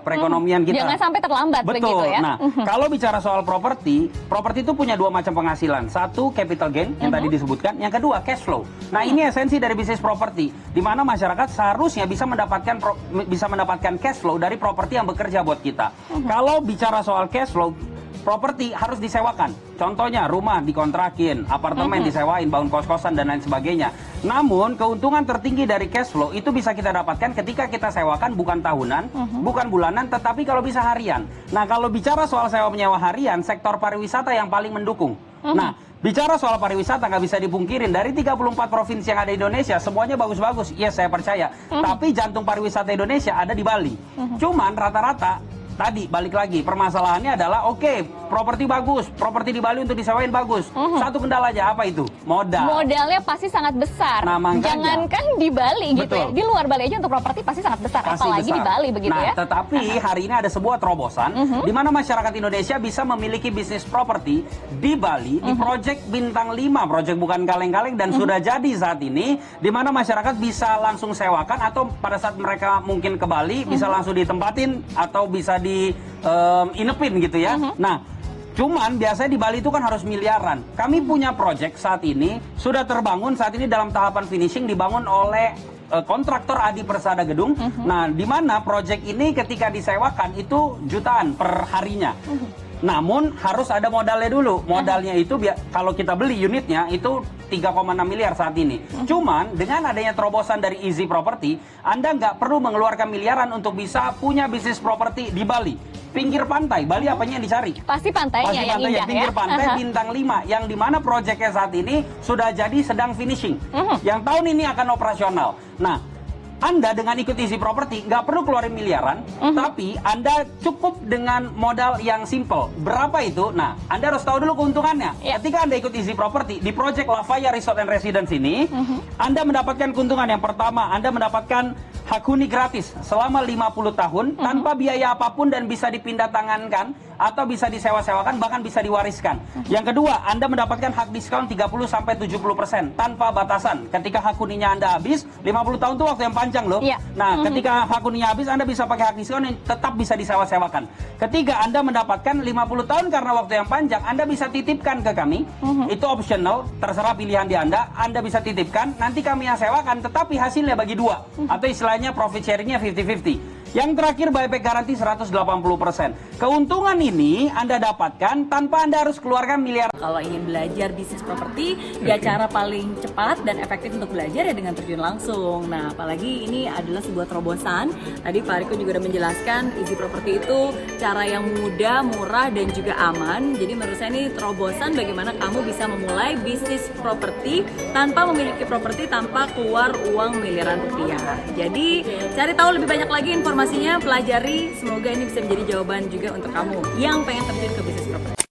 perekonomian kita. Jangan sampai terlambat. Betul. Begitu ya. Nah, kalau bicara soal properti itu punya dua macam penghasilan. Satu, capital gain yang tadi disebutkan. Yang kedua, cash flow. Nah, ini esensi dari bisnis properti, di mana masyarakat seharusnya bisa mendapatkan cash flow dari properti yang bekerja buat kita. Kalau bicara soal cash flow, properti harus disewakan. Contohnya rumah dikontrakin, apartemen disewain, bangun kos-kosan dan lain sebagainya. Namun keuntungan tertinggi dari cash flow itu bisa kita dapatkan ketika kita sewakan bukan tahunan, bukan bulanan, tetapi kalau bisa harian. Nah, kalau bicara soal sewa menyewa harian, sektor pariwisata yang paling mendukung. Nah, bicara soal pariwisata nggak bisa dipungkirin, dari 34 provinsi yang ada di Indonesia semuanya bagus-bagus. Yes, saya percaya. Tapi jantung pariwisata Indonesia ada di Bali. Cuman rata-rata tadi balik lagi, permasalahannya adalah properti bagus, properti di Bali untuk disewain bagus. Satu kendalanya apa itu? Modal. Modalnya pasti sangat besar. Nah, makanya, jangankan di Bali gitu ya, di luar Bali aja untuk properti pasti sangat besar, pasti apalagi besar. di Bali begitu nah, ya. Tetapi hari ini ada sebuah terobosan di mana masyarakat Indonesia bisa memiliki bisnis properti di Bali di Project Bintang 5, project bukan kaleng-kaleng, dan sudah jadi saat ini, di mana masyarakat bisa langsung sewakan atau pada saat mereka mungkin ke Bali bisa langsung ditempatin atau bisa di inepin gitu ya. Nah, cuman biasanya di Bali itu kan harus miliaran. Kami punya project saat ini sudah terbangun, saat ini dalam tahapan finishing, dibangun oleh kontraktor Adi Persada Gedung. Nah, di mana project ini ketika disewakan itu jutaan per harinya. Namun harus ada modalnya dulu. Modalnya itu kalau kita beli unitnya itu 3,6 miliar saat ini. Cuman dengan adanya terobosan dari Easy Property, Anda nggak perlu mengeluarkan miliaran untuk bisa punya bisnis properti di Bali. Pinggir pantai, Bali apanya yang dicari? Pasti pantainya Pasti yang pantainya, indah pinggir ya. pantai Bintang 5, yang dimana proyeknya saat ini sudah jadi sedang finishing. Yang tahun ini akan operasional. Nah, Anda dengan ikut Easy Property nggak perlu keluarin miliaran, tapi Anda cukup dengan modal yang simple. Berapa itu? Nah, Anda harus tahu dulu keuntungannya. Ketika Anda ikut Easy Property di Project Lafaya Resort and Residence ini, Anda mendapatkan keuntungan yang pertama, Anda mendapatkan hak huni gratis selama 50 tahun tanpa biaya apapun dan bisa dipindah tangankan atau bisa disewa-sewakan, bahkan bisa diwariskan. Yang kedua, Anda mendapatkan hak diskon 30-70% tanpa batasan. Ketika hak huninya Anda habis, 50 tahun itu waktu yang panjang loh. Nah, ketika hak huninya habis, Anda bisa pakai hak diskon yang tetap bisa disewa-sewakan. Ketiga, Anda mendapatkan 50 tahun karena waktu yang panjang, Anda bisa titipkan ke kami. Itu optional, terserah pilihan di Anda. Anda bisa titipkan, nanti kami yang sewakan, tetapi hasilnya bagi dua. Atau istilahnya profit sharingnya 50-50. Yang terakhir, buyback garanti 180%. Keuntungan ini Anda dapatkan tanpa Anda harus keluarkan miliar. Kalau ingin belajar bisnis properti, ya cara paling cepat dan efektif untuk belajar ya dengan terjun langsung. Nah, apalagi ini adalah sebuah terobosan. Tadi Pak Riko juga udah menjelaskan Easy Property itu cara yang mudah, murah, dan juga aman. Jadi menurut saya ini terobosan bagaimana kamu bisa memulai bisnis properti tanpa memiliki properti, tanpa keluar uang miliaran rupiah. Jadi cari tahu lebih banyak lagi informasinya, pelajari. Semoga ini bisa menjadi jawaban juga untuk kamu yang pengen terjun ke bisnis properti.